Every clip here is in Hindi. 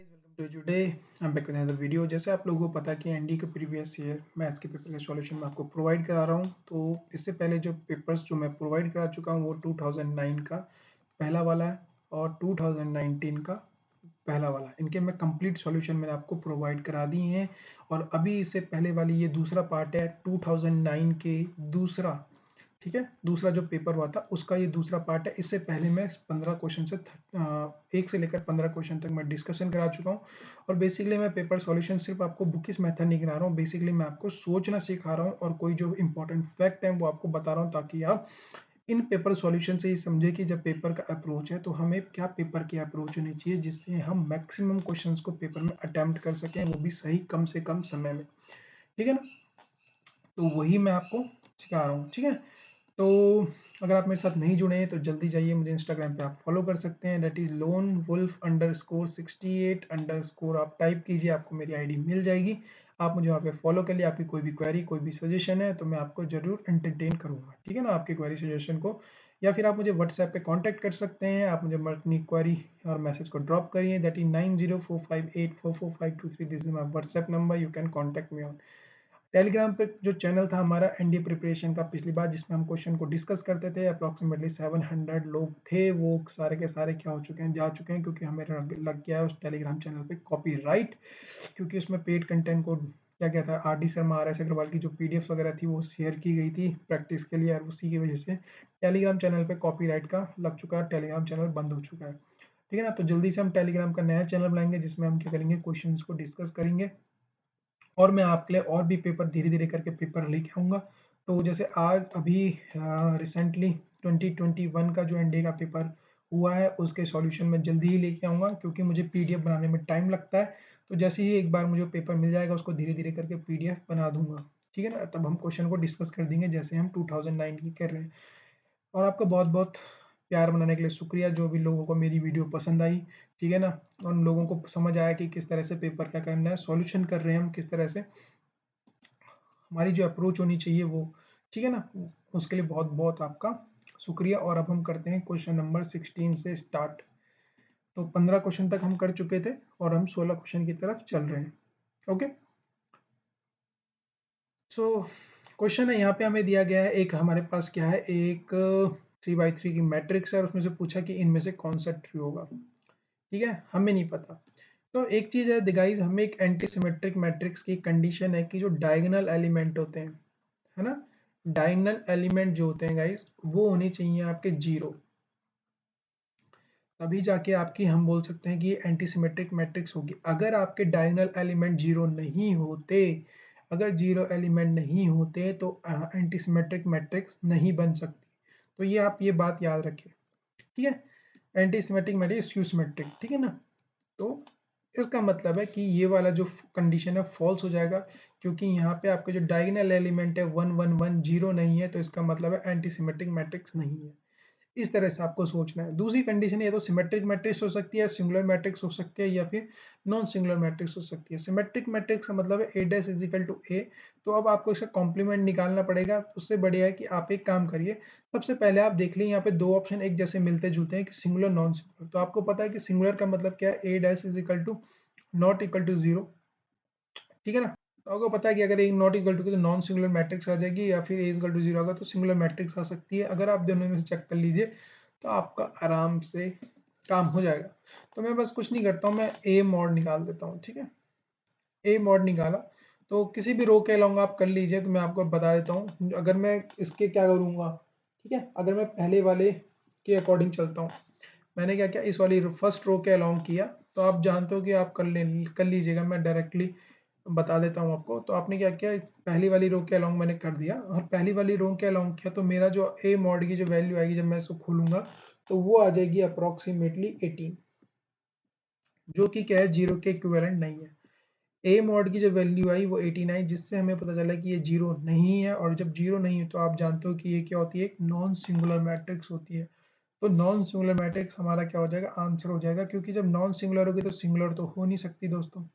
Welcome to today I am back with another video. जैसे आप लोगों को पता है कि एनडी के प्रीवियस ईयर मैथ्स के पेपर का सॉल्यूशन मैं आपको प्रोवाइड करा रहा हूं। तो इससे पहले जो पेपर्स जो मैं प्रोवाइड करा चुका हूं वो 2009 का पहला वाला है और 2019 का पहला वाला। इनके मैं कंप्लीट सॉल्यूशन मैंने आपको प्रोवाइड करा दिए हैं और अभी इससे पहले वाली ये दूसरा पार्ट है 2009 के दूसरा, ठीक है, दूसरा जो पेपर हुआ था उसका ये दूसरा पार्ट है। इससे पहले मैं 15 क्वेश्चन से 1 से लेकर 15 क्वेश्चन तक मैं डिस्कशन करा चुका हूँ और बेसिकली मैं पेपर सॉल्यूशन सिर्फ आपको बुकिश मेथड नहीं करा रहा हूँ, बेसिकली मैं आपको सोचना सिखा रहा हूँ और कोई जो इंपॉर्टेंट फैक्ट है वो आपको बता रहा हूँ ताकि आप इन पेपर सॉल्यूशन से ही समझे कि जब पेपर का अप्रोच है तो हमें क्या पेपर की अप्रोच होनी चाहिए जिससे हम मैक्सिमम क्वेश्चंस को पेपर में अटेम्प्ट कर सकें, वो भी सही कम से कम समय में। ठीक है ना, तो वही मैं आपको सिखा रहा हूँ। ठीक है, तो अगर आप मेरे साथ नहीं जुड़े हैं तो जल्दी जाइए, मुझे इंस्टाग्राम पे आप फॉलो कर सकते हैं, डेट इज लोन वुल्फ _68_ आप टाइप कीजिए, आपको मेरी आईडी मिल जाएगी। आप मुझे वहाँ पे फॉलो कर लिए। आपकी कोई भी क्वेरी कोई भी सजेशन है तो मैं आपको जरूर एंटरटेन करूंगा, ठीक है ना, आपकी क्वेरी सजेशन को। या फिर आप मुझे व्हाट्सएप पे कांटेक्ट कर सकते हैं, आप मुझे अपनी क्वेरी और मैसेज को ड्रॉप करिए, that is 9045844523। This is my WhatsApp number, you can contact me on Telegram पे। जो चैनल था हमारा एनडीए प्रिपरेशन का पिछली बार, जिसमें हम क्वेश्चन को डिस्कस करते थे, अप्रॉक्सीमेटली 700 लोग थे, वो सारे के सारे क्या हो चुके हैं, जा चुके हैं, क्योंकि हमें लग गया है उस टेलीग्राम चैनल पे कॉपीराइट, क्योंकि उसमें पेड कंटेंट को क्या कहता है R D Sharma R S Agarwal की जो पीडीएफ वगैरह थी वो शेयर की गई थी प्रैक्टिस के लिए, और उसी की वजह से टेलीग्राम चैनल पे कॉपीराइट का लग चुका है, टेलीग्राम चैनल बंद हो चुका है। ठीक है ना, तो जल्दी से हम टेलीग्राम का नया चैनल बनाएंगे जिसमें हम क्या करेंगे, क्वेश्चन को डिस्कस करेंगे और मैं आपके लिए और भी पेपर धीरे धीरे करके पेपर लेके आऊँगा। तो जैसे आज अभी रिसेंटली 2021 का जो एनडीए का पेपर हुआ है उसके सॉल्यूशन मैं जल्दी ही लेके आऊँगा, क्योंकि मुझे पीडीएफ बनाने में टाइम लगता है। तो जैसे ही एक बार मुझे पेपर मिल जाएगा उसको धीरे धीरे करके पीडीएफ बना दूंगा, ठीक है ना, तब हम क्वेश्चन को डिस्कस कर देंगे जैसे हम 2009 की कर रहे हैं। और आपका बहुत बहुत प्यार बनाने के लिए शुक्रिया, जो भी लोगों को मेरी वीडियो पसंद आई, ठीक है ना, उन लोगों को समझ आया कि किस तरह से पेपर का करना है, सॉल्यूशन कर रहे हैं हम किस तरह से, हमारी जो अप्रोच होनी चाहिए वो, ठीक है ना, उसके लिए बहुत बहुत आपका शुक्रिया। और अब हम करते हैं क्वेश्चन नंबर 16 से स्टार्ट। तो 15 क्वेश्चन तक हम कर चुके थे और हम 16 क्वेश्चन की तरफ चल रहे हैं। ओके, सो क्वेश्चन है यहाँ पे हमें दिया गया है, एक हमारे पास क्या है, एक 3x3 की मैट्रिक्स है और उसमें से पूछा कि इनमें से कौन सा ट्रू होगा। ठीक है, हमें नहीं पता। तो एक चीज है गाइस, हमें एक एंटी सिमेट्रिक मैट्रिक्स की कंडीशन है कि जो डायगोनल एलिमेंट होते हैं, है ना, डायगोनल एलिमेंट जो होते हैं गाइस वो होने चाहिए आपके जीरो, तभी जाके आपकी हम बोल सकते हैं कि ये एंटी सिमेट्रिक मैट्रिक्स होगी। अगर आपके डायगोनल एलिमेंट जीरो नहीं होते, अगर जीरो एलिमेंट नहीं होते तो एंटी सिमेट्रिक मैट्रिक्स नहीं बन सकती। तो ये आप ये बात याद रखें, ठीक है, anti symmetric matrix skew symmetric, ठीक है ना। तो इसका मतलब है कि ये वाला जो कंडीशन है फॉल्स हो जाएगा, क्योंकि यहाँ पे आपके जो डायगोनल एलिमेंट है 1 1 1 जीरो नहीं है, तो इसका मतलब है एंटी सिमेट्रिक मैट्रिक्स नहीं है। इस तरह से आपको सोचना है। दूसरी कंडीशन ये तो सिमेट्रिक मैट्रिक्स हो सकती है, सिंगुलर मैट्रिक्स हो सकती है, या फिर नॉन सिंगुलर मैट्रिक्स हो सकती है। सिमेट्रिक मैट्रिक्स का मतलब है A dash is equal to ए। तो अब आपको इसका कॉम्प्लीमेंट निकालना पड़ेगा। उससे बढ़िया है कि आप एक काम करिए, सबसे पहले आप देख लें यहाँ पे दो ऑप्शन एक जैसे मिलते जुलते हैं कि सिंगुलर नॉन सिंगुलर। तो आपको पता है कि सिंगुलर का मतलब क्या है, A dash is equal to not equal to zero, ठीक है ना। तो आपको पता है कि अगर एक नॉट इक्वल टू तो नॉन सिंगुलर मैट्रिक्स आ जाएगी, या फिर ए इक्वल टू जीरो होगा तो सिंगुलर मैट्रिक्स आ सकती है। अगर आप दोनों में से चेक कर लीजिए तो आपका आराम से काम हो जाएगा। तो मैं बस कुछ नहीं करता हूँ, मैं ए मॉड निकाल देता हूँ, ठीक है। ए मॉड निकाला तो किसी भी रो के अलोंग आप कर लीजिए। तो मैं आपको बता देता हूँ, अगर मैं इसके क्या करूँगा, ठीक है, अगर मैं पहले वाले के अकॉर्डिंग चलता हूँ, मैंने क्या किया, इस वाली फर्स्ट रो के अलोंग किया, तो आप जानते हो कि आप कर लीजिएगा, मैं डायरेक्टली बता देता हूँ आपको। तो आपने क्या किया, पहली वाली रो के अलोंग मैंने कर दिया, और पहली वाली रो के अलोंग किया तो मेरा जो ए मॉड की जो वैल्यू आएगी जब मैं इसको खोलूंगा तो वो आ जाएगी अप्रोक्सीमेटली 18, जो कि क्या है, जीरो के इक्विवेलेंट नहीं है। ए मॉड की जो वैल्यू आई वो 89, जिससे हमें पता चला कि ये जीरो नहीं है। और जब जीरो नहीं है तो आप जानते हो कि ये क्या होती है, एक नॉन सिंगुलर मैट्रिक्स होती है। तो नॉन सिंगुलर मैट्रिक्स हमारा क्या हो जाएगा, आंसर हो जाएगा, क्योंकि जब नॉन सिंगुलर होगी तो सिंगुलर तो हो नहीं सकती दोस्तों।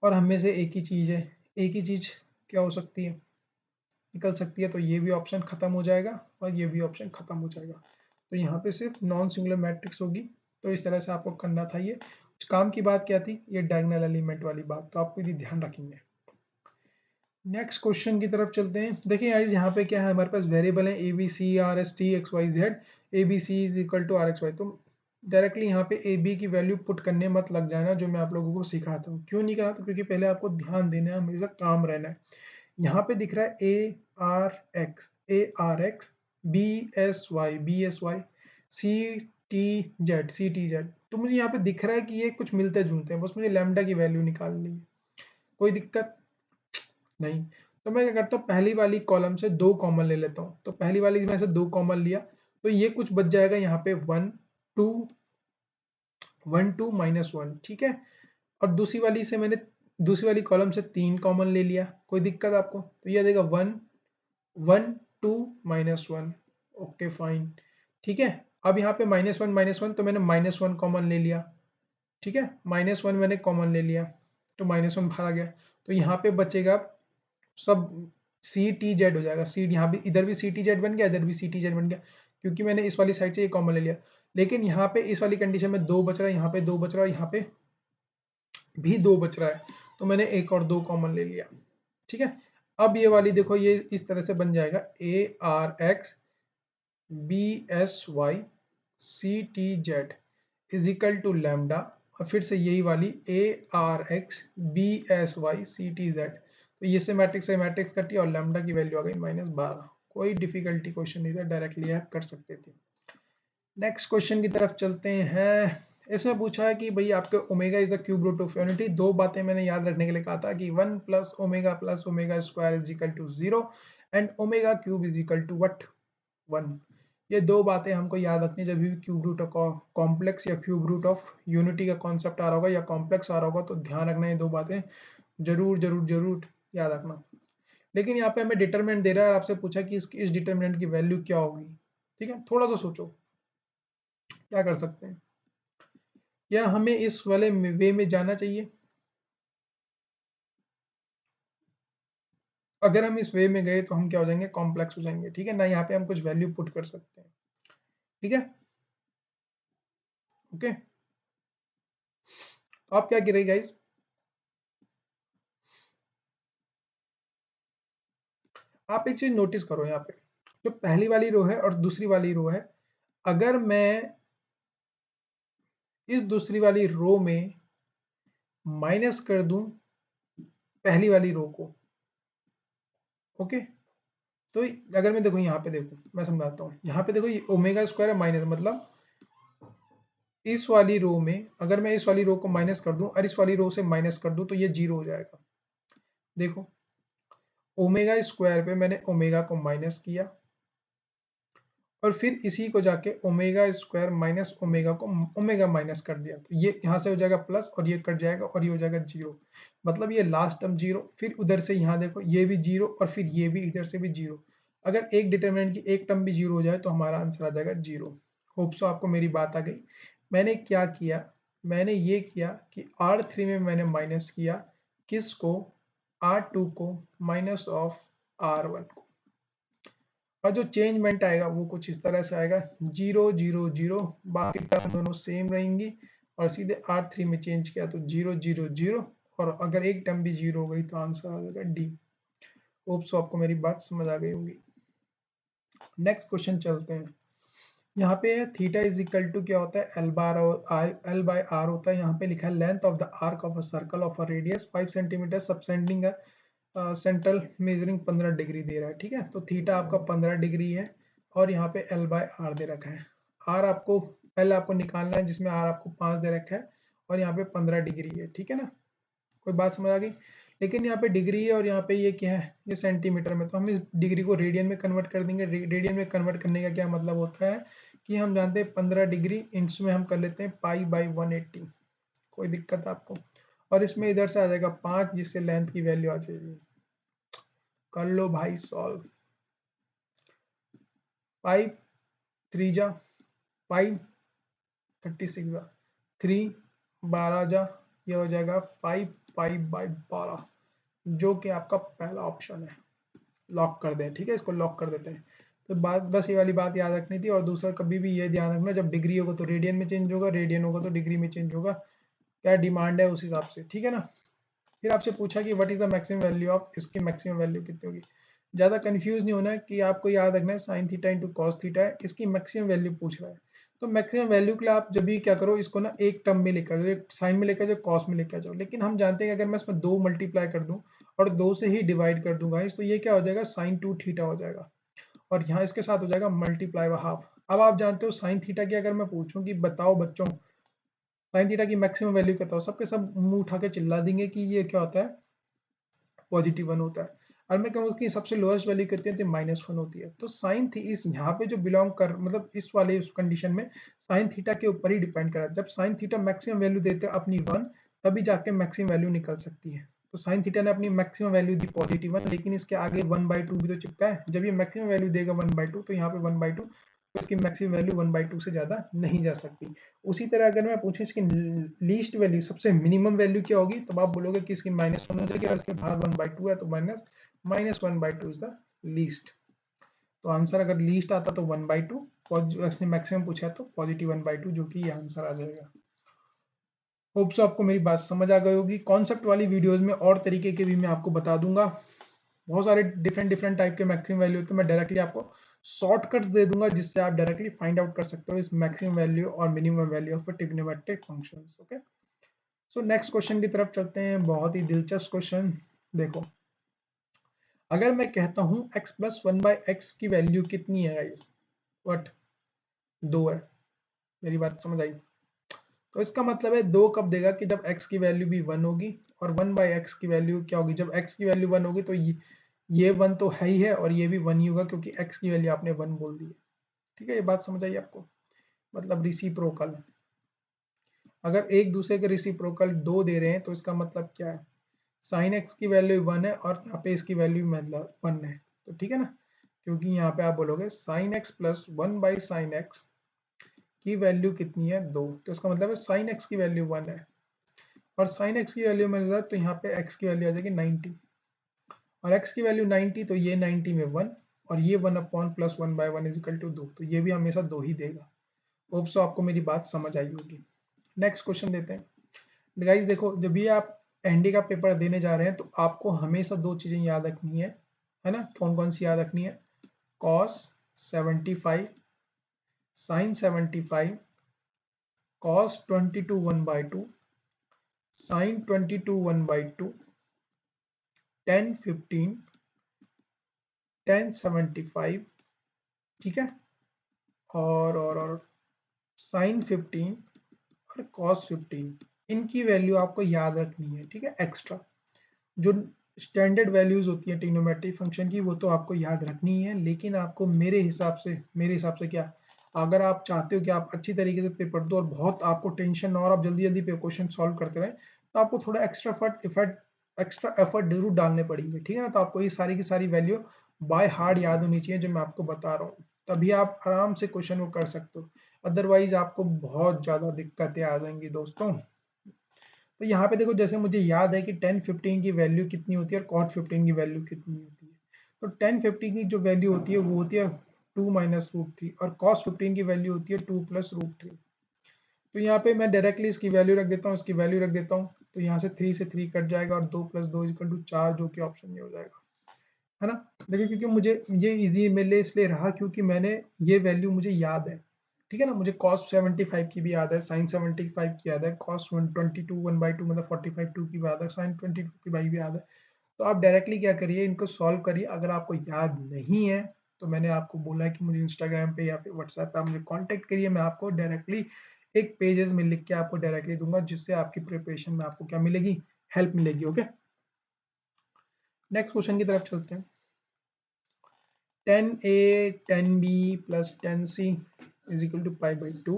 और हम में से एक ही चीज है, एक ही चीज क्या हो सकती है, निकल सकती है। तो ये भी ऑप्शन खत्म हो जाएगा और ये भी ऑप्शन खत्म हो जाएगा। तो यहाँ पे सिर्फ नॉन सिंगुलर मैट्रिक्स होगी। तो इस तरह से आपको करना था ये। काम की बात क्या थी, ये डायगोनल एलिमेंट वाली बात, तो आपको यदि ध्यान रखेंगे। नेक्स्ट क्वेश्चन की तरफ चलते हैं। देखिए गाइस यहाँ पे क्या है, हमारे पास वेरिएबल है A B C R S T X Y Z, A B C is equal to R X Y. तो डायरेक्टली यहाँ पे ए बी की वैल्यू पुट करने मत लग जाना, जो मैं आप लोगों को सिखाता हूँ। क्यों नहीं कराता, क्योंकि पहले आपको ध्यान देना है, हमेशा काम रहना है। यहाँ पे दिख रहा है A R X B S Y C T Z. तो मुझे यहाँ पे दिख रहा है कि ये कुछ मिलते जुलते हैं, बस मुझे लैम्डा की वैल्यू निकालनी है। कोई दिक्कत नहीं। तो मैं क्या करता हूँ, पहली वाली कॉलम से 2 कॉमन ले लेता हूँ। तो पहली वाली में से 2 कॉमन लिया, तो ये कुछ बच जाएगा यहाँ पे 1 2 1 2 -1, ठीक है। और दूसरी वाली कॉलम से 3 कॉमन ले लिया। कोई दिक्कत आपको, तो ये आ जाएगा 1 1 2 -1। ओके फाइन, ठीक है। अब यहाँ पे -1 तो मैंने -1 कॉमन ले लिया, ठीक है। -1 मैंने कॉमन ले लिया, तो -1 बाहर आ गया। तो यहाँ पे बचेगा सब सी टी जेड हो जाएगा। सी यहाँ भी, इधर भी सी टी जेड बन गया, इधर भी सी टी जेड बन गया, क्योंकि मैंने इस वाली साइड से ये कॉमन ले लिया। लेकिन यहाँ पे इस वाली कंडीशन में 2 बच रहा है, यहाँ पे 2 बच रहा है, यहाँ पे भी 2 बच रहा है, तो मैंने एक और 2 कॉमन ले लिया, ठीक है। अब ये वाली देखो, ये इस तरह से बन जाएगा A R X B S Y C T Z is equal to lambda, और फिर से यही वाली A R X B S Y C T Z. तो ये से मैट्रिक्स कटी और लैम्डा की वैल्यू आ गई -12। कोई डिफिकल्टी क्वेश्चन नहीं था, डायरेक्टली आप कर सकते थे। नेक्स्ट क्वेश्चन की तरफ चलते हैं। इसमें पूछा है कि भाई आपके omega is the cube root of unity. दो बातें मैंने याद रखने के लिए कहा था कि 1 plus omega square is equal to 0 and omega cube is equal to what 1। ये दो बातें हमको याद रखनी जब भी क्यूब रूट ऑफ कॉम्प्लेक्स या क्यूब रूट ऑफ यूनिटी का कॉन्सेप्ट आ रहा होगा या कॉम्प्लेक्स आ रहा होगा, तो ध्यान रखना ये दो बातें जरूर जरूर जरूर याद रखना। लेकिन यहाँ पे हमें डिटरमिनेंट दे रहा है और आपसे पूछा कि इस डिटरमिनेंट की वैल्यू क्या होगी, ठीक है। थोड़ा सा सोचो क्या कर सकते हैं, या हमें इस वाले वे में जाना चाहिए। अगर हम इस वे में गए तो हम क्या हो जाएंगे, कॉम्प्लेक्स हो जाएंगे, ठीक है ना। यहाँ पे हम कुछ वैल्यू पुट कर सकते हैं, ठीक है। ओके, तो आप क्या करें गाइस, आप एक चीज नोटिस करो यहाँ पे, जो पहली वाली रो है और दूसरी वाली रो है, अगर मैं इस दूसरी वाली रो में माइनस कर दूं पहली वाली रो को, ओके। तो अगर मैं देखो यहाँ पे, देखो मैं समझाता हूँ, यहाँ पे देखो ये ओमेगा स्क्वायर है माइनस, मतलब इस वाली रो में अगर मैं इस वाली रो को माइनस कर दूं और इस वाली रो से माइनस कर दूं, तो ये 0 हो जाएगा। देखो ओमेगा स्क्वायर पे मैंने ओमेगा को माइनस किया और फिर इसी को जाके ओमेगा स्क्वायर माइनस ओमेगा को ओमेगा माइनस कर दिया, तो ये यहाँ से हो जाएगा प्लस और ये कट जाएगा और ये हो जाएगा 0। मतलब ये लास्ट टर्म 0, फिर उधर से यहाँ देखो ये भी 0 और फिर ये भी इधर से भी 0। अगर एक डिटरमिनेंट की एक टर्म भी 0 हो जाए तो हमारा आंसर आ जाएगा 0। होप सो आपको मेरी बात आ गई। मैंने क्या किया, मैंने ये किया कि R3 में मैंने माइनस किया किसको, R2 को माइनस ऑफ R1 को, और जो चेंजमेंट आएगा वो कुछ इस तरह से आएगा 0 0 0, बाकी टर्म दोनों सेम रहेंगी और सीधे R3 में चेंज किया तो 0 0 0, और अगर एक टर्म भी 0 हो गई तो आंसर आ जाएगा डी। होप सो आपको मेरी बात समझ आ गई होगी। नेक्स्ट क्वेश्चन चलते हैं। यहाँ पे थीटा इज इक्वल टू क्या होता है, एल बाय आर होता है। यहाँ पे लिखा है length of the arc of a circle of a radius 5 centimetre subtending central measuring 15 degree दे रहा है, ठीक है। तो थीटा आपका 15 डिग्री है और यहाँ पे एल बाय आर दे रखा है। आर आपको एल आपको निकालना है, जिसमें आर आपको 5 दे रखा है और यहाँ पे 15 डिग्री है, ठीक है ना। कोई बात समझ आ गई। लेकिन यहाँ पे डिग्री है और यहाँ पे ये क्या है, ये सेंटीमीटर में, तो हम इस डिग्री को रेडियन में कन्वर्ट कर देंगे। रेडियन में कन्वर्ट करने का क्या मतलब होता है कि हम जानते हैं 15 डिग्री इसमें हम कर लेते हैं पाई बाई 180। कोई दिक्कत आपको, और इसमें इधर से आ जाएगा 5, जिससे लेंथ की वैल्यू आ जाएगी। कर लो भाई सॉल्व। पाई 3 जा पाई 36 जा 3 12 जा, ये हो जाएगा 5 पाई बाई 12, जो कि आपका पहला ऑप्शन है। लॉक कर दें, ठीक है, इसको लॉक कर देते हैं। तो बात बस ये वाली बात याद रखनी थी। और दूसरा कभी भी ये ध्यान रखना, जब डिग्री होगा तो रेडियन में चेंज होगा, रेडियन होगा तो डिग्री में चेंज होगा। क्या डिमांड है उस हिसाब से, ठीक है ना। फिर आपसे पूछा कि what is the maximum value of, इसकी मैक्सिमम वैल्यू कितनी होगी। ज़्यादा कंफ्यूज नहीं होना है कि आपको याद रखना है sine theta into cos theta है, इसकी मैक्सिमम वैल्यू पूछ रहा है। तो मैक्सिमम वैल्यू के लिए आप जब भी क्या करो, इसको ना एक टर्म में लेकर जाओ, एक साइन में लेकर जाओ, कॉस में लेकर जाओ। लेकिन हम जानते हैं कि अगर मैं इसमें 2 मल्टीप्लाई कर दूं और 2 से ही डिवाइड कर दूंगा इस, तो ये क्या हो जाएगा, साइन 2 थीटा हो जाएगा, और यहाँ इसके साथ हो जाएगा मल्टीप्लाई बाय हाफ। अब आप जानते हो साइन थीटा की अगर मैं पूछूं कि बताओ बच्चों साइन थीटा की मैक्सिमम वैल्यू क्या, हो सबके सब मुंह उठा के चिल्ला देंगे कि ये क्या होता है, पॉजिटिव 1 होता है। और मैं कहूँगा कि सबसे लोएस्ट वैल्यू कितनी होती है, -1 होती है। तो साइन थी इस यहाँ पे जो बिलोंग कर, मतलब इस वाले उस कंडीशन में साइन थीटा के ऊपर ही डिपेंड करा। जब साइन थीटा मैक्सिमम वैल्यू देते हैं अपनी 1, तभी जाके मैक्सिमम वैल्यू निकल सकती है। तो साइन थीटा ने अपनी मैक्सिमम वैल्यू दी +1, लेकिन इसके आगे 1/2 भी तो चिपका है। जब ये मैक्सिमम वैल्यू देगा 1/2, तो यहाँ पे 1/2, तो इसकी मैक्सिमम वैल्यू 1/2 से ज़्यादा नहीं जा सकती। उसी तरह अगर मैं पूछूं इसकी लीस्ट वैल्यू, सबसे मिनिमम वैल्यू क्या होगी, तब आप बोलोगे कि इसकी -1 हो जाएगी, और इसके बाहर 1/2 है, तो -1/2 इज द लीस्ट। तो आंसर अगर लीस्ट आता तो 1/2, इसने मैक्सिमम पूछा तो +1/2, जो कि ये आंसर आ जाएगा। होप सो आपको मेरी बात समझ आ गई होगी। कॉन्सेप्ट वाली वीडियोस में और तरीके के भी मैं आपको बता दूंगा। बहुत सारे डिफरेंट डिफरेंट टाइप के मैक्सिमम वैल्यू होते हैं, मैं डायरेक्टली आपको शॉर्टकट दे दूंगा, जिससे आप डायरेक्टली फाइंड आउट कर सकते हो इस मैक्सिमम वैल्यू और minimum value of trigonometric functions. Okay, so next question की तरफ चलते हैं। बहुत ही दिलचस्प क्वेश्चन। देखो, अगर मैं कहता हूं x प्लस 1/x की वैल्यू कितनी है गाइस, वट 2 है। मेरी बात समझ आई। तो इसका मतलब है 2 कब देगा, कि जब x की वैल्यू भी 1 होगी, और 1/x की वैल्यू क्या होगी, जब x की वैल्यू 1 होगी, तो ये 1 तो है ही है, और ये भी 1 ही होगा, क्योंकि x की वैल्यू आपने 1 बोल दी है। ठीक है, ये बात समझ आई आपको, मतलब रिसिप्रोकल। अगर एक दूसरे के रिसिप्रोकल 2 दे रहे हैं, तो इसका मतलब क्या है, साइन एक्स की वैल्यू 1 है, और यहाँ पे इसकी वैल्यू मतलब 1 है। तो ठीक है ना, क्योंकि यहाँ पे आप बोलोगे sine x plus 1/sin x की वैल्यू कितनी है, 2, तो इसका मतलब है साइन एक्स की वैल्यू 1 है, और साइन एक्स की वैल्यू मिल रहा है, तो यहाँ पे x की वैल्यू आ जाएगी 90, और x की वैल्यू 90, तो ये 90 में 1, और ये 1 upon plus 1/1 is equal to 2, तो ये भी हमेशा 2 ही देगा। होप सो आपको मेरी बात समझ आई होगी। नेक्स्ट क्वेश्चन देते हैं। गाइस देखो, जब भी आप एनडी का पेपर देने जा रहे हैं, तो आपको हमेशा 2 चीजें याद रखनी है ना। कौन कौन सी याद रखनी है, cos 75, sin 75, cos 22 1/2, sin 22 1/2, tan 15, tan 75, ठीक है, और sin 15 और cos 15, इनकी वैल्यू आपको याद रखनी है। ठीक है, एक्स्ट्रा जो स्टैंडर्ड वैल्यूज होती है ट्रिग्नोमेट्रिक फंक्शन की, वो तो आपको याद रखनी है। लेकिन आपको मेरे हिसाब से क्या, अगर आप चाहते हो कि आप अच्छी तरीके से पेपर दो, और बहुत आपको टेंशन ना हो, और आप जल्दी जल्दी पे क्वेश्चन सॉल्व करते रहे, तो आपको थोड़ा एक्स्ट्रा एफर्ट जरूर डालने पड़ेंगे। ठीक है ना, तो आपको ये सारी की सारी वैल्यू बाय हार्ड याद होनी चाहिए, जो मैं आपको बता रहा हूँ, तभी आप आराम से क्वेश्चन को कर सकते हो। अदरवाइज आपको बहुत ज़्यादा दिक्कतें आ जाएंगी दोस्तों। तो यहाँ पे देखो, जैसे मुझे याद है कि tan 15 की वैल्यू कितनी होती है, और cot 15 की वैल्यू कितनी होती है। तो tan 15 की जो वैल्यू होती है, वो होती है 2 माइनस √3, और cos 15 की वैल्यू होती है 2 प्लस √3। तो यहाँ पे मैं डायरेक्टली इसकी वैल्यू रख देता हूँ, इसकी वैल्यू रख देता हूँ, तो यहाँ से 3 से 3 कट जाएगा, और 2 प्लस 2 इक्वल टू 4, जो कि ऑप्शन ये हो जाएगा, है ना। देखिए, क्योंकि मुझे ये इजी मेरे लिए इसलिए रहा, क्योंकि मैंने ये वैल्यू मुझे याद है। ठीक है ना, मुझे cos 75 की भी याद है, sin 75 की याद है, cos 122 1/2 मतलब 45 2 की भी याद है, sin 22 की भाई भी याद है। तो आप डायरेक्टली क्या करिए, इनको सॉल्व करिए। अगर आपको याद नहीं है, तो मैंने आपको बोला है कि मुझे इंस्टाग्राम पे या फिर व्हाट्सएप पे आप मुझे कॉन्टेक्ट करिए, मैं आपको डायरेक्टली एक पेजेस में लिख के आपको डायरेक्टली दूंगा, जिससे आपकी प्रिपरेशन में आपको क्या मिलेगी, हेल्प मिलेगी। ओके, नेक्स्ट क्वेश्चन की तरफ चलते हैं। tan A tan B plus tan C is equal to pi/2,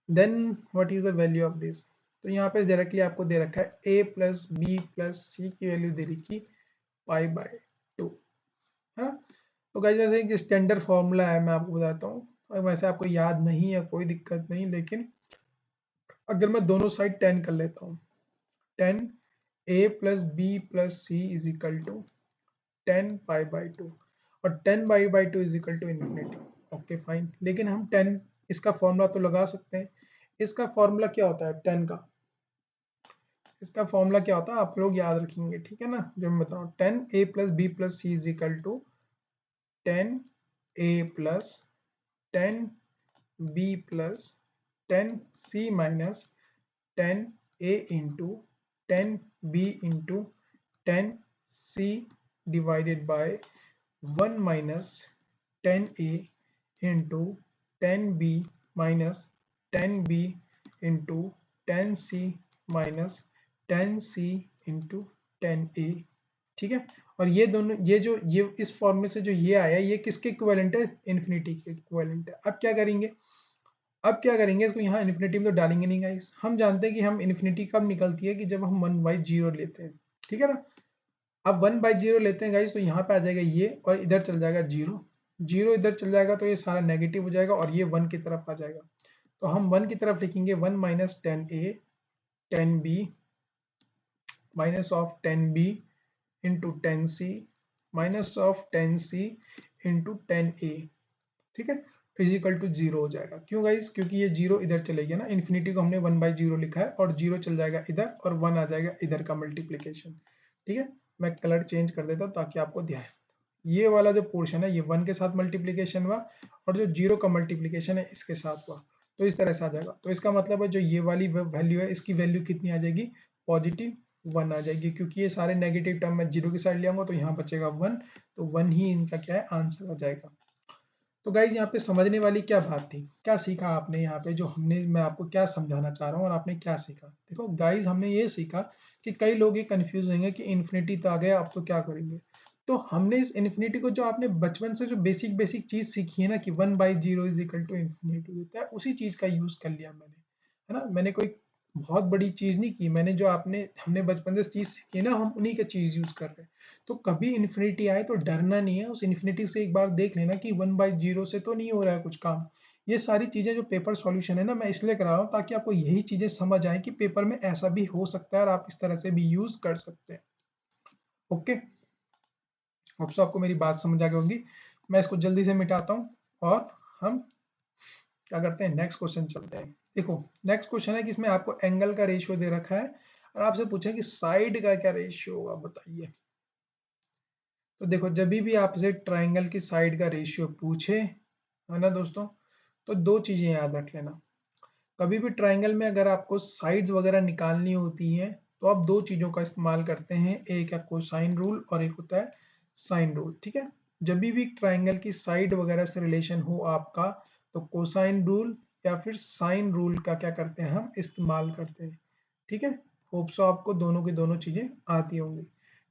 then what is the value of this। तो यहाँ पे डायरेक्टली आपको दे रखा है A प्लस बी प्लस सी की वैल्यू दे रखी pi/2, है ना। तो गाइस, वैसे एक स्टैंडर्ड फॉर्मूला है, मैं आपको बताता हूँ, और वैसे आपको याद नहीं है कोई दिक्कत नहीं, लेकिन अगर मैं दोनों साइड tan कर लेता हूँ, tan A plus B plus C is equal to tan pi/2, और tan pi/2 is equal to infinity. Okay fine, लेकिन हम tan इसका फॉर्मूला तो लगा सकते हैं। इसका फॉर्मूला क्या होता है tan का, इसका फॉर्मूला क्या होता है आप लोग याद रखेंगे, ठीक है ना, जब मैं बताऊँ 10a + b + c is equal to 10a + 10b + 10c minus 10a into 10b into 10c divided by 1 minus 10a into 10b minus 10b into 10c minus 10c into 10a, ठीक है। और ये दोनों ये इस फॉर्मूले से जो ये आया ये किसके इक्विवेलेंट है, इन्फिनिटी के इक्विवेलेंट है। अब क्या करेंगे इसको यहाँ इन्फिनिटी में तो डालेंगे नहीं गाइस, हम जानते हैं कि हम इन्फिनिटी कब निकलती है कि जब हम 1/0 लेते हैं, ठीक है ना। अब 1/0 लेते हैं गाइस तो यहाँ पे आ जाएगा ये और इधर चल जाएगा 0, 0 इधर चल जाएगा तो ये सारा नेगेटिव हो जाएगा और ये 1 की तरफ आ जाएगा। तो हम 1 की तरफ लिखेंगे 1 minus 10a 10b minus of 10b into 10c minus of 10c into 10a, ठीक है, इजिकल टू 0 हो जाएगा। क्यों गाइस, क्योंकि ये 0 इधर चले गया ना, इन्फिनिटी को हमने 1/0 लिखा है और 0 चल जाएगा इधर और 1 आ जाएगा इधर का मल्टीप्लीकेशन, ठीक है। मैं कलर चेंज कर देता हूँ ताकि आपको ध्यान, ये वाला जो पोर्शन है ये 1 के साथ मल्टीप्लीकेशन हुआ और जो 0 का मल्टीप्लीकेशन है इसके साथ हुआ, तो इस तरह से आ जाएगा। तो इसका मतलब है जो ये वाली वैल्यू है इसकी वैल्यू कितनी आ जाएगी, +1 आ जाएगी, क्योंकि ये सारे नेगेटिव टर्म मैं 0 की साइड ले आऊंगा तो यहाँ बचेगा 1, तो 1 ही इनका क्या है आंसर आ जाएगा। तो गाइज यहाँ पे समझने वाली क्या बात थी, क्या सीखा आपने यहाँ पे, जो हमने, मैं आपको क्या समझाना चाह रहा हूँ और आपने क्या सीखा। देखो गाइज हमने ये सीखा कि कई लोग ये कंफ्यूज होंगे कि इन्फिनिटी तो आ गया अब तो क्या करेंगे। तो हमने इस इन्फिनिटी को, जो आपने बचपन से जो बेसिक बेसिक चीज सीखी है ना कि 1/0 इज इक्वल टू इन्फिनिटी होता है, उसी चीज का यूज कर लिया मैंने, है ना। मैंने कोई बहुत बड़ी चीज नहीं की, मैंने जो आपने हमने बचपन से चीज सीखी है ना हम उन्हीं का चीज यूज कर रहे हैं। तो कभी इन्फिनिटी आए तो डरना नहीं है, उस इन्फिनिटी से एक बार देख लेना कि 1/0 से तो नहीं हो रहा है कुछ काम। ये सारी चीजें जो पेपर सॉल्यूशन है ना मैं इसलिए करा रहा हूँ ताकि आपको यही चीजें समझ आए कि पेपर में ऐसा भी हो सकता है और आप इस तरह से भी यूज कर सकते हैं। ओके, होप सो आपको मेरी बात समझ आ गई होगी। मैं इसको जल्दी से मिटाता हूँ और हम क्या करते हैं, नेक्स्ट क्वेश्चन चलते हैं। देखो नेक्स्ट क्वेश्चन है कि इसमें आपको एंगल का रेशियो दे रखा है और आपसे पूछा कि साइड का क्या रेशियो होगा बताइए। तो देखो जब भी आपसे ट्राइंगल की साइड का रेशियो पूछे, है ना दोस्तों, तो दो चीजें याद रख लेना। कभी भी ट्राइंगल में अगर आपको साइड्स वगैरह निकालनी होती हैं तो आप दो चीजों का इस्तेमाल करते हैं, एक है कोसाइन रूल और एक होता है साइन रूल, ठीक है। जब भी ट्राइंगल की साइड वगैरह से रिलेशन हो आपका तो कोसाइन रूल या फिर साइन रूल का क्या करते हैं हम इस्तेमाल करते हैं, ठीक है। होप सो आपको दोनों की दोनों चीजें आती होंगी,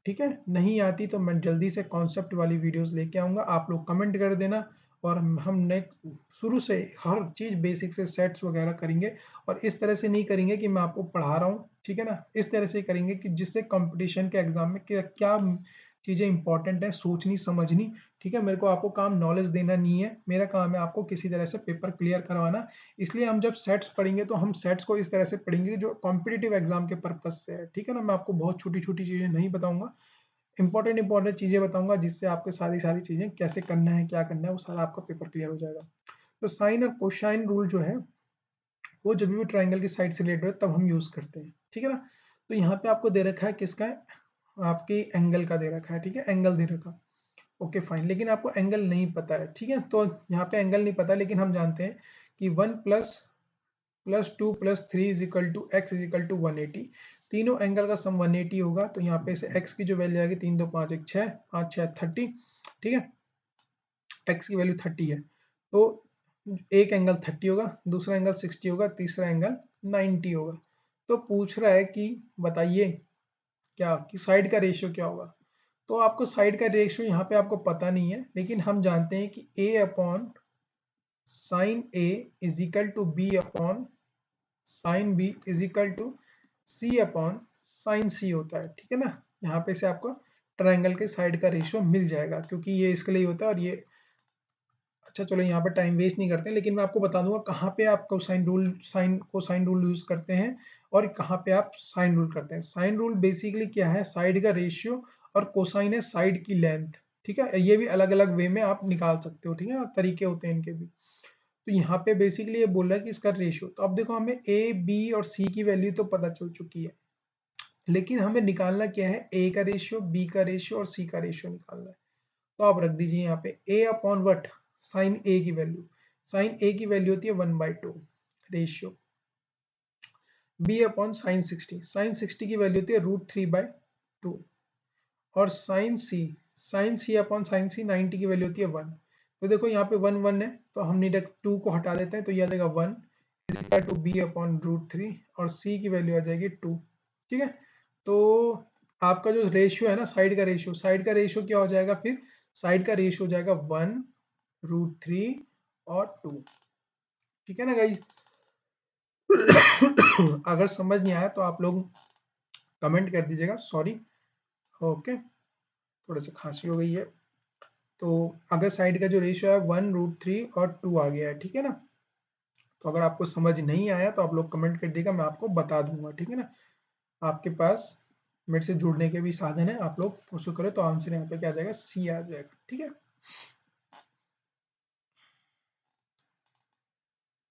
ठीक है। नहीं आती तो मैं जल्दी से कॉन्सेप्ट वाली वीडियोस लेके आऊंगा, आप लोग कमेंट कर देना और हम नेक्स्ट शुरू से हर चीज बेसिक से सेट्स वगैरह करेंगे। और इस तरह से नहीं करेंगे कि मैं आपको पढ़ा रहा हूँ, ठीक है ना, इस तरह से करेंगे कि जिससे कंपटीशन के एग्जाम में क्या क्या चीजें इंपॉर्टेंट है सोचनी समझनी, ठीक है। मेरे को आपको काम नॉलेज देना नहीं है, मेरा काम है आपको किसी तरह से पेपर क्लियर करवाना। इसलिए हम जब सेट्स पढ़ेंगे तो हम सेट्स को इस तरह से पढ़ेंगे जो कॉम्पिटिटिव एग्जाम के पर्पज से है, ठीक है ना। मैं आपको बहुत छोटी छोटी चीजें नहीं बताऊंगा, इंपॉर्टेंट चीजें बताऊंगा जिससे आपको सारी सारी चीजें कैसे करना है क्या करना है वो सारा आपका पेपर क्लियर हो जाएगा। तो साइन और कोसाइन रूल जो है वो जब भी ट्राइंगल की साइड से रिलेटेड है तब हम यूज करते हैं, ठीक है ना। तो यहाँ पे आपको दे रखा है किसका है, आपके एंगल का दे रखा है, ठीक है, एंगल दे रखा। ओके फाइन, लेकिन आपको एंगल नहीं पता है, ठीक है। तो यहाँ पे एंगल नहीं पता लेकिन हम जानते हैं कि 1 plus 2 plus 3 is equal to X is equal to 180। तीनों एंगल का सम 180 होगा, तो यहाँ पे से एक्स की जो वैल्यू आएगी 3 2 5 1 6 5 6 30, ठीक है। एक्स की वैल्यू 30 है तो एक एंगल 30 होगा, दूसरा एंगल 60 होगा, तीसरा एंगल 90 होगा। तो पूछ रहा है कि बताइए क्या कि साइड का रेशियो क्या होगा। तो आपको साइड का रेशियो यहाँ पे आपको पता नहीं है, लेकिन हम जानते हैं कि a upon sine a is equal to b upon sine b is equal to c upon sine c होता है, ठीक है ना। यहाँ पे से आपको ट्राइंगल के साइड का रेशियो मिल जाएगा, क्योंकि ये इसके लिए होता है और ये, अच्छा चलो यहाँ पे टाइम वेस्ट नहीं करते हैं, लेकिन मैं आपको बता दूंगा कहाँ पे आप कोसाइन रूल यूज करते हैं और कहाँ पे आप साइन रूल करते हैं। साइन रूल बेसिकली क्या है, साइड का रेशियो, और कोसाइन है साइड की लेंथ, ठीक है। ये भी अलग अलग वे में आप निकाल सकते हो, ठीक है ना, तरीके होते हैं इनके भी। तो यहाँ पे बेसिकली ये बोल रहा है कि इसका रेशियो, तो अब देखो हमें ए बी और सी की वैल्यू तो पता चल चुकी है, लेकिन हमें निकालना क्या है, ए का रेशियो, बी का रेशियो और सी का रेशियो निकालना है। तो आप रख दीजिए यहाँ पे ए अपॉन वट, साइन ए की वैल्यू, साइन ए की वैल्यू होती है 1/2 रेशियो, बी अपॉन साइन 60 की वैल्यू होती है √3/2, और साइन सी अपॉन साइन सी 90 की वैल्यू होती है 1। तो देखो यहाँ पे 1 है, तो हम नहीं रख, 2 को हटा देते हैं, तो ये आ जाएगा 1 is equal to B upon √3, और सी की वैल्यू आ जाएगी 2। ठीक है, तो आपका जो रेशियो है ना, साइड का रेशियो क्या हो जाएगा फिर, साइड का रेशियो हो जाएगा 1√3 और 2। ठीक है ना गाइस। अगर समझ नहीं आया तो आप लोग कमेंट कर दीजिएगा, सॉरी। ओके, थोड़ा सा खांसी हो गई है। तो अगर साइड का जो रेशियो है 1√3 और 2 आ गया है, ठीक है ना। तो अगर आपको समझ नहीं आया तो आप लोग कमेंट कर दीजिएगा, मैं आपको बता दूंगा, ठीक है ना। आपके पास मेरे से जुड़ने के भी साधन है, आप लोग उसको करें तो आंसर यहाँ पे क्या आ जाएगा, सी आ जाएगा। ठीक है,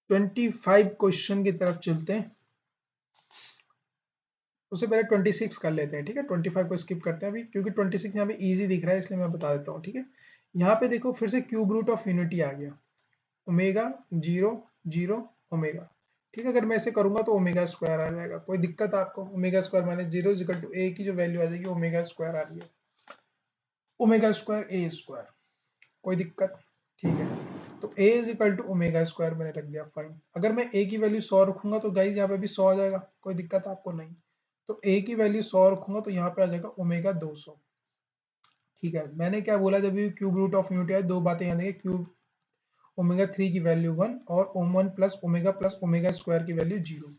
25 क्वेश्चन की तरफ चलते हैं। उससे पहले 26 कर लेते हैं, ठीक है। 25 को स्किप करते हैं अभी, क्योंकि 26 यहाँ पे इजी दिख रहा है, इसलिए मैं बता देता हूँ, ठीक है। यहाँ पे देखो फिर से क्यूब रूट ऑफ यूनिटी आ गया, ओमेगा 0 0 ओमेगा। ठीक है, अगर मैं ऐसे करूंगा तो ओमेगा स्क्वायर आ जाएगा। कोई दिक्कत आपको, ओमेगा स्क्वायर माने 0 इक्वल टू ए की जो वैल्यू आ जाएगी ओमेगा स्क्वायर आ रही है, ओमेगा स्क्वायर ए स्क्वायर। कोई दिक्कत, ठीक है। तो a is equal to omega square मैंने रख दिया, फाइन। अगर मैं a की वैल्यू 100 रखूंगा तो गाइज यहाँ पे भी 100 आ जाएगा, कोई दिक्कत आपको नहीं। तो a की वैल्यू 100 रखूंगा तो यहाँ पे आ जाएगा ओमेगा 200। ठीक है, मैंने क्या बोला, जब भी क्यूब रूट ऑफ यूनिटी है, दो बातें याद रखिए, क्यूब ओमेगा 3 की वैल्यू 1 और ओम1 प्लस ओमेगा स्क्वायर की वैल्यू 0।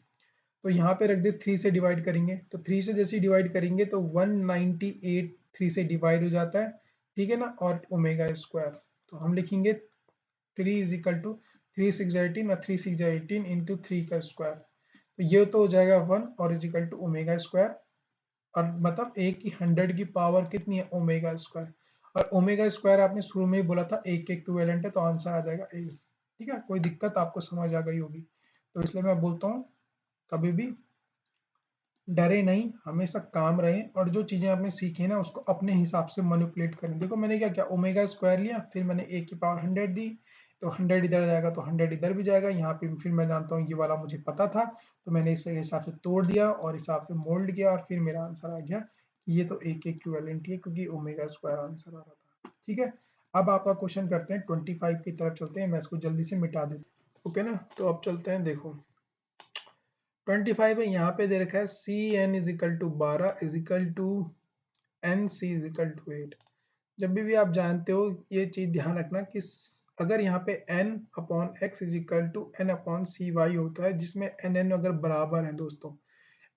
तो यहाँ पे रख दे, 3 से डिवाइड करेंगे, तो 3 से जैसे डिवाइड करेंगे तो 198 3 से डिवाइड हो जाता है, ठीक है ना, और ओमेगा स्क्वायर। तो हम लिखेंगे 3 इज इक्वल टू 3 6 18 और 3 6 18 इंटू 3 का स्क्वायर। तो ये तो हो जाएगा 1 और is equal to omega square, और मतलब एक की 100 की पावर कितनी है, ओमेगा स्क्वायर। और ओमेगा स्क्वायर आपने शुरू में ही बोला था एक के इक्विवेलेंट है, तो आंसर आ जाएगा ए। ठीक है, कोई दिक्कत आपको समझ आ गई होगी। तो इसलिए मैं बोलता हूँ कभी भी डरे नहीं, हमेशा काम रहे, और जो चीज़ें आपने सीखी है ना उसको अपने हिसाब से मैनिपुलेट करें। देखो मैंने क्या किया, ओमेगा स्क्वायर लिया, फिर मैंने ए की पावर 100 दी, तो 100 इधर जाएगा तो 100 इधर भी जाएगा। यहाँ पे फिर मैं जानता हूँ ये वाला मुझे पता था, तो मैंने इस हिसाब से तोड़ दिया और हिसाब से मोल्ड किया, और फिर मेरा आंसर आ गया। ये तो ए के इक्विवेलेंट ही है, क्योंकि ओमेगा स्क्वायर आंसर आ रहा था। ठीक है, अब आपका क्वेश्चन करते हैं, 25 की तरफ चलते हैं, मैं इसको जल्दी से मिटा देता हूँ। ओके ना, तो अब चलते हैं, देखो 25 है, यहाँ पे दे रखा है C N is equal to 12 is equal to N C is equal to 8। जब भी आप जानते हो ये चीज ध्यान रखना कि अगर यहाँ पे n upon X is equal to N upon C Y होता है, जिसमें एन एन अगर बराबर है दोस्तों,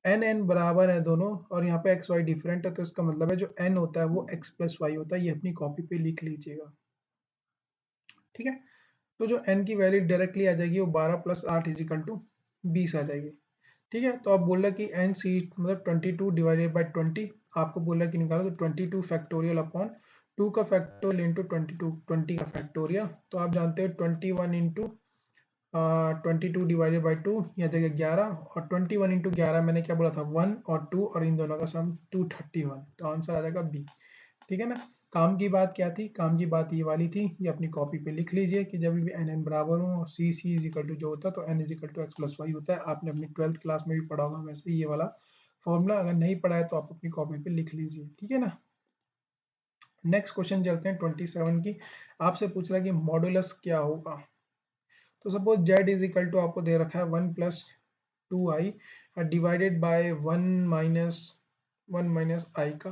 एन एन बराबर है दोनों, और यहाँ पे एक्स वाई डिफरेंट है, तो इसका मतलब है जो n होता है वो x प्लस वाई होता है। ये अपनी कॉपी पे लिख लीजिएगा, ठीक है। तो जो n की वैल्यू डायरेक्टली आ जाएगी वो 12 प्लस 8 इज इक्वल टू 20 आ जाएगी। ठीक है, तो अब बोल रहा कि एन सी मतलब 22 डिवाइडेड बाई 20, आपको बोल रहा कि निकालो, तो 22 फैक्टोरियल अपॉन 2 का फैक्टोरियल इंटू 22, 20 का फैक्टोरियल। तो आप जानते हो 21 इंटू 22 डिवाइडेड बाई 2 यह जगह 11, और 21 इंटू 11 मैंने क्या बोला था 1 और 2, और इन दोनों का सम 231, तो आंसर आ जाएगा बी। ठीक है ना। काम की बात क्या थी, काम की बात ये वाली थी, ये अपनी कॉपी पे लिख लीजिए कि जब भी एन एन बराबर हो और C C is equal to जो होता है, तो N is equal to X plus Y होता है। आपने अपनी 12th क्लास में भी पढ़ा होगा वैसे ये वाला फॉर्मूला, अगर नहीं पढ़ा है तो आप अपनी कॉपी पे लिख लीजिए, ठीक है ना। नेक्स्ट क्वेश्चन चलते हैं 27 की। आपसे पूछ रहा है कि मॉडुलस क्या होगा। तो suppose Z is equal to आपको दे रखा है 1 plus 2i divided by 1 minus I का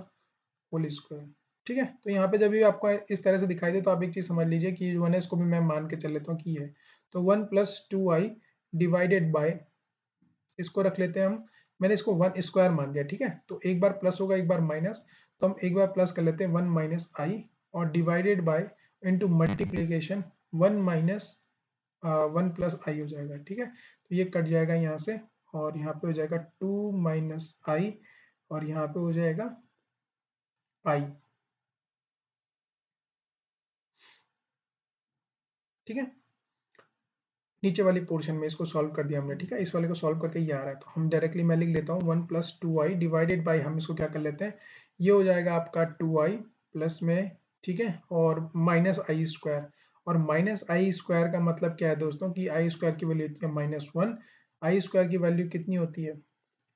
होल स्क्वायर। ठीक है, तो यहाँ पे जब भी आपको इस तरह से दिखाई दे तो आप एक चीज समझ लीजिए कि 1 है, इसको भी मैं मान के चल लेता हूँ कि ये है। तो 1 प्लस 2i डिवाइडेड बाय, इसको रख लेते हैं हम, मैंने इसको 1 स्क्वायर मान दिया, ठीक है। तो एक बार प्लस होगा एक बार माइनस, तो हम एक बार प्लस कर लेते हैं 1 माइनस आई, और divided by into multiplication 1 minus 1 plus I हो जाएगा, ठीक है। तो ये कट जाएगा यहाँ से, और यहाँ पे हो जाएगा 2 माइनस आई, और यहाँ पे हो जाएगा आई। ठीक है, नीचे वाली पोर्शन में इसको सॉल्व कर दिया हमने, ठीक है। इस वाले को सॉल्व करके ये आ रहा है, तो हम डायरेक्टली मैं लिख लेता हूँ 1 प्लस 2i डिवाइडेड बाई, हम इसको क्या कर लेते हैं, ये हो जाएगा आपका 2i प्लस में, ठीक है, और माइनस आई स्क्वायर। और माइनस आई स्क्वायर का मतलब क्या है दोस्तों, कि आई स्क्वायर की वैल्यू होती है -1, आई स्क्वायर की वैल्यू कितनी होती है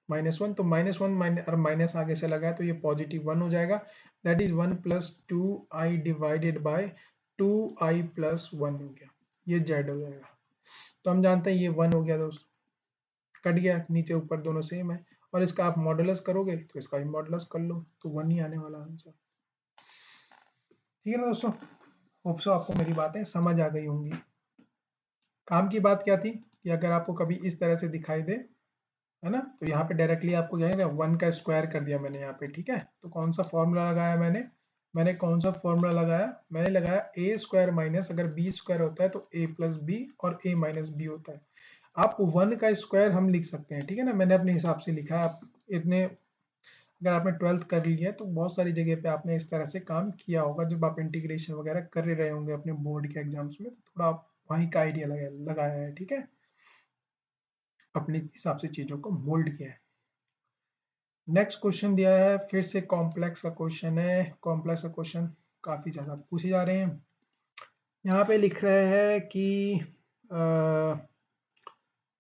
-1, तो -1 और माइनस आगे से लगा है तो ये +1 हो जाएगा, that is 1 plus 2i divided bye 2i plus 1 हो गया, ये z हो जाएगा। तो हम जानते हैं ये 1 हो गया दोस्त, कट गया, नीचे ऊपर दोनों सेम है, और इसका आप मॉडुलस करोगे तो इसका भी मॉडुलस कर लो, तो 1 ही आने वाला आंसर। ठीक है ना दोस्तों, होप सो आपको मेरी बातें समझ आ गई होंगी। काम की बात क्या थी, कि अगर आपको कभी इस तरह से दिखाई दे, है ना, तो यहाँ पे डायरेक्टली आपको क्या है, 1 का स्क्वायर कर दिया मैंने यहाँ पे, ठीक है। तो कौन सा फॉर्मूला लगाया मैंने कौन सा फॉर्मूला लगाया, मैंने लगाया a स्क्वायर माइनस, अगर b स्क्वायर होता है तो a प्लस बी और a माइनस बी होता है। आप 1 का स्क्वायर हम लिख सकते हैं, ठीक है ना, मैंने अपने हिसाब से लिखा है। आप इतने, अगर आपने 12th कर लिया है तो बहुत सारी जगह पे आपने इस तरह से काम किया होगा, जब आप इंटीग्रेशन वगैरह कर रहे होंगे अपने बोर्ड के एग्जाम्स में, तो थोड़ा आप वहीं का आइडिया लगाया है, ठीक है, अपने हिसाब से चीजों को मोल्ड किया है। नेक्स्ट क्वेश्चन दिया है, फिर से कॉम्प्लेक्स का क्वेश्चन है। कॉम्प्लेक्स का क्वेश्चन काफी ज्यादा पूछे जा रहे हैं। यहाँ पे लिख रहे हैं कि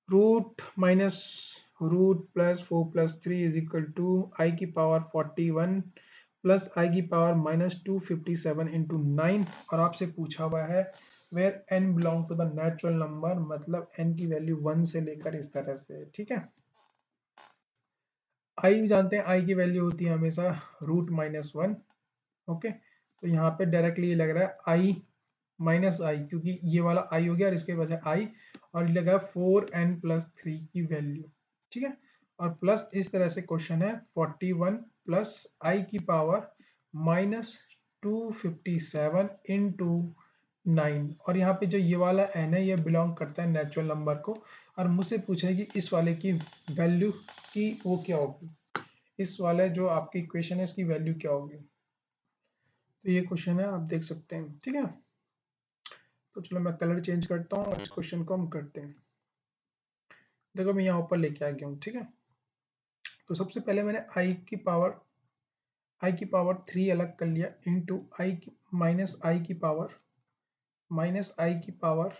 root minus root plus 4 plus 3 is equal to I की पावर 41 प्लस आई की पावर -257 इंटू 9, और आपसे पूछा हुआ है where n belong to the natural number, मतलब n की वैल्यू 1 से लेकर इस तरह से, ठीक है। i जानते हैं, i की वैल्यू होती है हमेशा √-1, ओके। तो यहाँ पे डायरेक्टली ये लग रहा है i माइनस आई, क्योंकि ये वाला i हो गया और इसके बजाय i, और ये लगा 4n प्लस 3 की वैल्यू, ठीक है। और प्लस इस तरह से क्वेश्चन है 41 प्लस आई की पावर -257 इंटू 9, और यहाँ पे जो ये वाला n है ये बिलोंग करता है नेचुरल नंबर को, और मुझसे पूछा है कि इस वाले की वैल्यू की वो क्या होगी, इस वाले जो आपकी इक्वेशन है इसकी वैल्यू क्या होगी। तो ये क्वेश्चन है, आप देख सकते हैं, ठीक है। तो चलो मैं कलर चेंज करता हूँ और इस क्वेश्चन को हम करते हैं। देखो मैं यहाँ ऊपर लेके आ गया हूँ, ठीक है। तो सबसे पहले मैंने i की पावर 3 अलग कर लिया, इंटू माइनस आई की पावर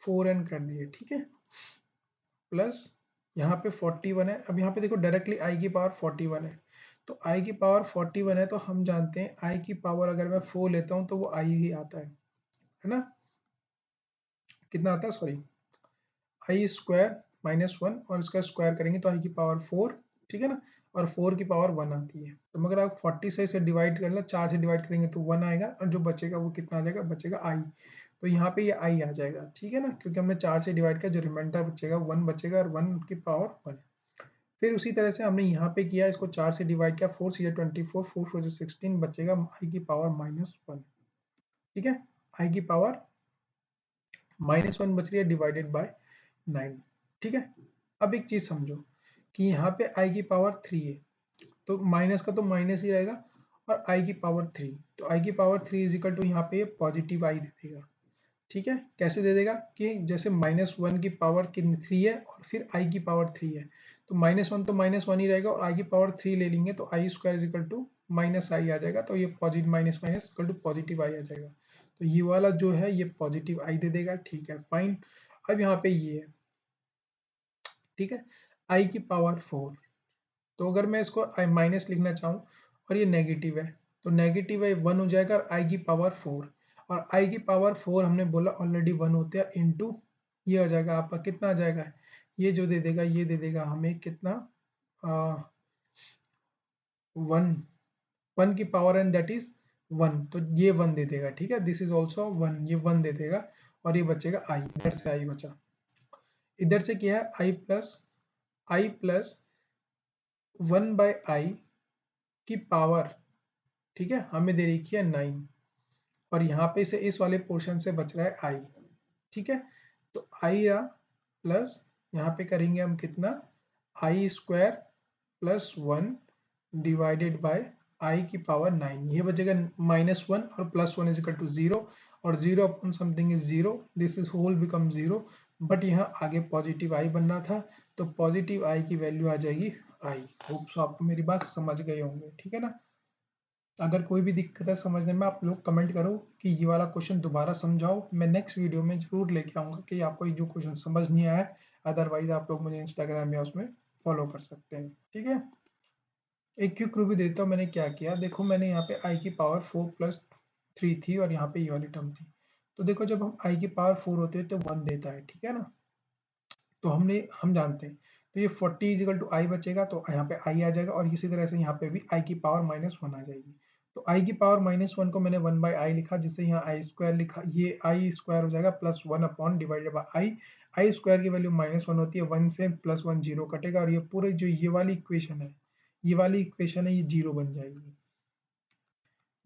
4n कर दिए, ठीक है, प्लस यहाँ पे 41 है। अब यहाँ पे देखो डायरेक्टली i की पावर 41 है, तो i की पावर 41 है, तो हम जानते हैं i की पावर अगर मैं 4 लेता हूँ तो वो i ही आता है ना, कितना आता है, सॉरी, आई स्क्वायर -1, और इसका स्क्वायर करेंगे तो आई की पावर 4, ठीक है ना, और 4 की पावर 1 आती है। तो मगर आप 40 से डिवाइड कर लो, 4 से डिवाइड करेंगे तो 1 आएगा, और जो बचेगा वो कितना आ जाएगा, बचेगा आई। तो यहाँ पे ये आई आ जाएगा, ठीक है ना, क्योंकि हमने 4 से डिवाइड किया, जो रिमाइंडर बचेगा 1 बचेगा, और 1 की पावर 1। फिर उसी तरह से हमने यहाँ पे किया, इसको 4 से डिवाइड किया, 4 से 24, 4 से 16, बचेगा आई की पावर -1, ठीक है, आई की पावर -1 बच रही है डिवाइडेड बाय 9, ठीक है। अब एक चीज समझो कि यहाँ पे i की पावर 3 है, तो माइनस का तो माइनस ही रहेगा, और i की पावर 3, तो i की पावर 3 इज इक्वल टू यहाँ पे पॉजिटिव i दे देगा, ठीक है। कैसे दे देगा, कि जैसे -1 की पावर कितनी 3 है और फिर i की पावर 3 है, तो -1 तो -1 ही रहेगा, और i की पावर 3 ले लेंगे तो i square is equal to -i आ जाएगा, तो ये positive minus minus equal to positive i आ जाएगा, तो ये वाला जो है ये पॉजिटिव i दे देगा, ठीक है, फाइन। अब यहाँ पे ये है, ठीक है, i की पावर 4, तो अगर मैं इसको माइनस लिखना चाहूँ और ये नेगेटिव है, तो नेगेटिव है 1 हो जाएगा, और i की पावर 4, और i की पावर 4 हमने बोला ऑलरेडी 1 होते हैं, इंटू ये हो जाएगा आपका, कितना आ जाएगा, ये जो दे देगा ये दे देगा हमें कितना, 1, 1 की पावर एन दैट इज 1, तो ये 1 दे देगा, ठीक है, दिस इज ऑल्सो 1, ये 1 दे देगा, और ये बचेगा i, इधर से i बचा, इधर से क्या है i प्लस 1 बाई आई की पावर, ठीक है, हमें दे रखी है 9, और यहाँ पे से इस वाले पोर्शन से बच रहा है आई, ठीक है। तो आई रहा, प्लस यहाँ पे करेंगे हम कितना, आई स्क्वायर प्लस 1 डिवाइडेड बाय आई की पावर 9, ये बचेगा -1 और +1 इज इक्वल टू 0, और 0 upon something is 0, this is whole become 0, but यहाँ आगे पॉजिटिव आई बनना था, तो पॉजिटिव आई की वैल्यू आ जाएगी आई। होप सो आपको मेरी बात समझ गए होंगे, ठीक है ना। अगर कोई भी दिक्कत है समझने में, आप लोग कमेंट करो कि ये वाला क्वेश्चन दोबारा समझाओ। मैं नेक्स्ट वीडियो में जरूर लेके आऊँगा कि आपको ये जो क्वेश्चन समझ नहीं आया। अदरवाइज आप लोग मुझे इंस्टाग्राम या उसमें फॉलो कर सकते हैं, ठीक है। एक क्विक रिव्यू देता हूँ मैंने क्या किया। देखो मैंने यहाँ पे आई की पावर 4 प्लस 3 थी और यहाँ पे ये वाली टर्म थी। तो देखो जब हम आई की पावर 4 होते हैं तो 1 देता है, ठीक है ना। तो हम जानते हैं, तो ये 40 इजिकल टू आई बचेगा, तो यहाँ पे आई आ जाएगा और इसी तरह से यहाँ पे भी आई की पावर -1 आ जाएगी। तो आई की पावर -1 को मैंने 1 बाई आई लिखा, जिससे यहाँ आई स्क्वायर लिखा, ये आई स्क्वायर हो जाएगा plus 1 upon divided by I. I square की वैल्यू -1 होती है, 1 से +1 जीरो कटेगा और ये पूरे जो ये वाली इक्वेशन है, ये जीरो बन जाएगी।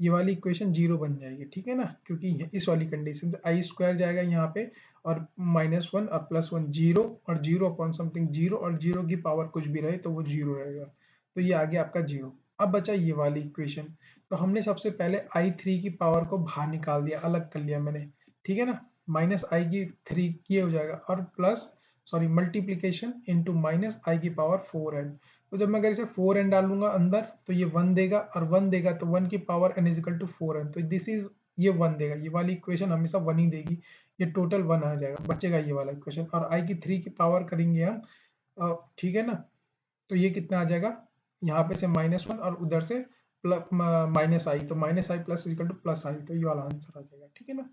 ये वाली इक्वेशन जीरो बन जाएगी, ठीक है ना, क्योंकि इस वाली कंडीशन से आई स्क्वायर जाएगा यहाँ पे और -1 और +1 जीरो और जीरो अपॉन समथिंग जीरो और जीरो की पावर कुछ भी रहे तो वो जीरो रहेगा, तो ये आ गया आपका जीरो। अब बचा ये वाली इक्वेशन, तो हमने सबसे पहले आई3 की पावर को बाहर निकाल दिया, अलग कर लिया मैंने, ठीक है ना। माइनस आई की 3 ये हो जाएगा और plus sorry multiplication into minus I की पावर 4n। तो जब मैं अगर इसे 4n डालूंगा अंदर तो ये 1 देगा और 1 देगा तो 1 की power n is equal to 4n, तो दिस इज ये 1 देगा, ये वाली इक्वेशन हमेशा 1 ही देगी, ये टोटल 1 आ जाएगा, बचेगा ये वाला इक्वेशन। और i की 3 की पावर करेंगे हम, ठीक है ना, तो ये कितना आ जाएगा, यहाँ पे से -1 और उधर से माइनस आई, तो माइनस आई प्लस इजिकल टू प्लस आई, तो ये वाला आंसर आ जाएगा, ठीक है ना।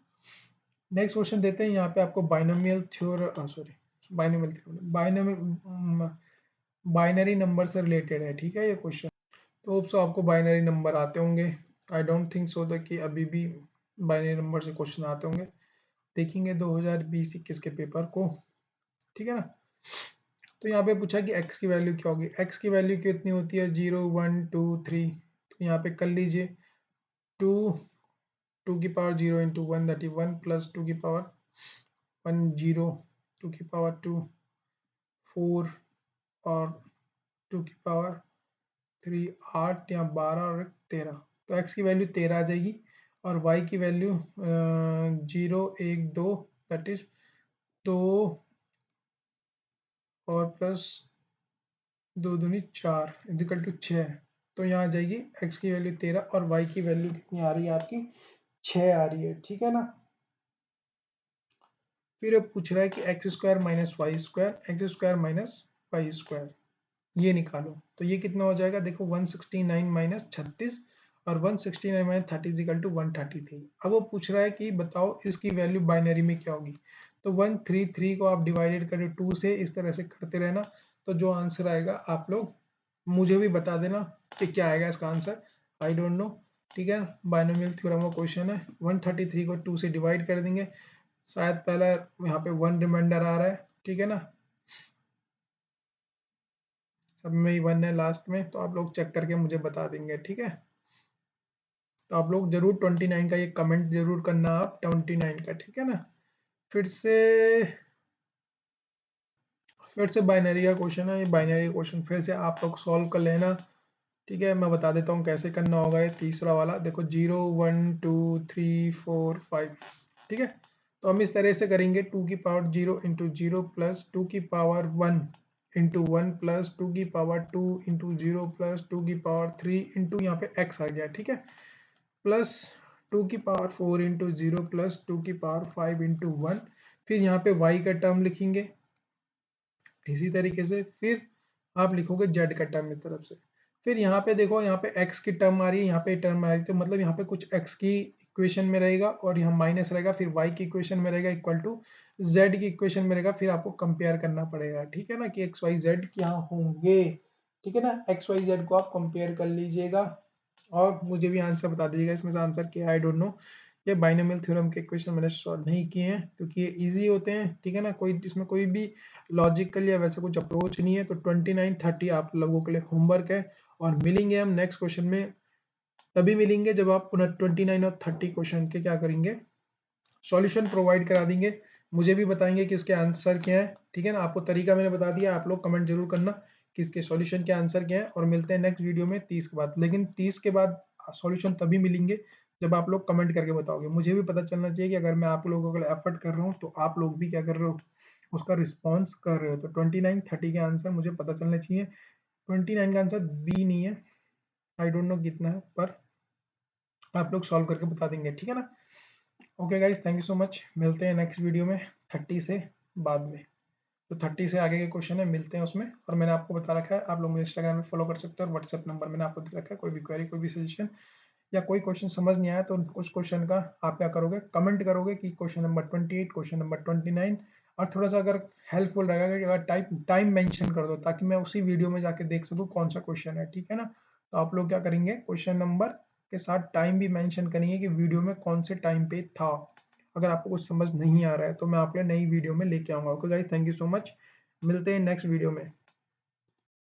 नेक्स्ट क्वेश्चन देते हैं, यहाँ पे आपको binomial theorem sorry binomial theorem binomial binary number से रिलेटेड है, ठीक है ये क्वेश्चन। तो होप सो आपको बाइनरी नंबर आते होंगे। I don't think so that कि अभी भी बाइनरी नंबर से क्वेश्चन आते होंगे, देखेंगे 2020-21 के पेपर को, ठीक है ना। तो यहाँ पे पूछा कि x की वैल्यू क्या होगी, x की वैल्यू कितनी होती है, 0 1 2 3। तो यहाँ पे कर लीजिए 2 2 की power 0 into 1 that is 1 plus 2 की पावर 1 0 2 की पावर 2 4 और 2 की पावर 3 8 या 12 और 13। तो x की वैल्यू 13 आ जाएगी और y की वैल्यू 0 1 2 दैट इज 2 और प्लस 2 दूनी 4 इजिकल टू 6। तो यहाँ आ जाएगी x की वैल्यू 13 और y की वैल्यू कितनी आ रही है आपकी 6 आ रही है, ठीक है ना। फिर अब पूछ रहा है कि X square minus Y square, X square minus Y square ये निकालो। तो ये कितना हो जाएगा, देखो 169 माइनस 36 और 169 माइनस 30 इजिकल टू 133। अब वो पूछ रहा है कि बताओ इसकी वैल्यू बाइनरी में क्या होगी। तो 133 को आप डिवाइडेड करें 2 से, इस तरह से करते रहना, तो जो आंसर आएगा आप लोग मुझे भी बता देना कि क्या आएगा इसका आंसर, आई डोंट नो, ठीक है। बाइनोमियल थ्योरम का क्वेश्चन है, 133 को 2 से डिवाइड कर देंगे, शायद पहला यहाँ पे 1 रिमाइंडर आ रहा है, ठीक है ना, सब में ही 1 है लास्ट में, तो आप लोग चेक करके मुझे बता देंगे, ठीक है। तो आप लोग जरूर 29 का ये कमेंट जरूर करना, आप 29 का, ठीक है ना। फिर से फिर से बाइनरी का क्वेश्चन है, ये बाइनरी क्वेश्चन फिर से आप लोग सॉल्व कर लेना, ठीक है। मैं बता देता हूँ कैसे करना होगा। ये तीसरा वाला देखो 0 1 2 3 4 5, ठीक है। तो हम इस तरह से करेंगे 2 की पावर 0 इंटू 0 प्लस 2 की पावर 1 इंटू 1 प्लस 2 की पावर 2 इंटू 0 प्लस 2 की पावर 3 इंटू यहाँ पे x आ गया, ठीक है, प्लस 2 की पावर 4 इंटू 0 प्लस 2 की पावर 5 इंटू 1। फिर यहाँ पे y का टर्म लिखेंगे इसी तरीके से, फिर आप लिखोगे z का टर्म इस तरफ से। फिर यहाँ पे देखो, यहाँ पे x की टर्म आ रही है, यहाँ पे टर्म आ रही है, तो मतलब यहाँ पे कुछ x की इक्वेशन में रहेगा और यहाँ माइनस रहेगा, फिर y की इक्वेशन में रहेगा इक्वल टू z की इक्वेशन में रहेगा, फिर आपको कंपेयर करना पड़ेगा, ठीक है ना, कि x y z क्या होंगे, ठीक है ना। x y z को आप कंपेयर कर लीजिएगा और मुझे भी आंसर बता दीजिएगा इसमें से आंसर क्या है, आई डोंट नो। ये बाइनोमियल थ्योरम के क्वेश्चन मैंने सॉल्व नहीं किए हैं क्योंकि ये इजी होते हैं, ठीक है ना, कोई इसमें कोई भी लॉजिकल या वैसा कुछ अप्रोच नहीं है। तो 29 30 आप लोगों के लिए होमवर्क है और मिलेंगे हम नेक्स्ट क्वेश्चन में, तभी मिलेंगे जब आप पुनः 29 और 30 क्वेश्चन के क्या करेंगे, सॉल्यूशन प्रोवाइड करा देंगे, मुझे भी बताएंगे कि इसके आंसर क्या है, ठीक है ना। आपको तरीका मैंने बता दिया, आप लोग कमेंट जरूर करना कि इसके सॉल्यूशन के आंसर क्या है, और मिलते हैं नेक्स्ट वीडियो में 30 के बाद। लेकिन 30 के बाद सॉल्यूशन तभी मिलेंगे जब आप लोग कमेंट करके बताओगे, मुझे भी पता चलना चाहिए कि अगर मैं आप लोगों के लिए एफर्ट कर रहा हूँ तो आप लोग भी क्या कर रहे हो, उसका रिस्पॉन्स कर रहे हो। तो 29 30 के आंसर मुझे पता चलना चाहिए। 29 का आंसर बी नहीं है, आई डोंट नो कितना है, पर आप लोग सॉल्व करके बता देंगे, ठीक है ना। Okay guys, thank you so much, मिलते हैं नेक्स्ट वीडियो में 30 से बाद में। तो 30 से आगे के क्वेश्चन है, मिलते हैं उसमें। और मैंने आपको बता रखा है, आप लोग मुझे इंस्टाग्राम में फॉलो कर सकते हैं, और व्हाट्सएप नंबर मैंने आपको दे रखा है। कोई भी क्वेरी, कोई भी सजेशन या कोई क्वेश्चन समझ नहीं आया तो उस क्वेश्चन का आप क्या करोगे, कमेंट करोगे कि क्वेश्चन नंबर 28, क्वेश्चन नंबर 29। और थोड़ा सा अगर हेल्पफुल रहेगा कि अगर टाइम मेंशन कर दो, ताकि मैं उसी वीडियो में जाके देख सकूँ कौन सा क्वेश्चन है, ठीक है ना। तो आप लोग क्या करेंगे, क्वेश्चन नंबर के साथ टाइम भी मेंशन करेंगे कि वीडियो में कौन से टाइम पे था। अगर आपको कुछ समझ नहीं आ रहा है तो मैं आपके लिए नई वीडियो में लेके आऊंगा। Okay guys, thank you so much, मिलते हैं नेक्स्ट वीडियो में।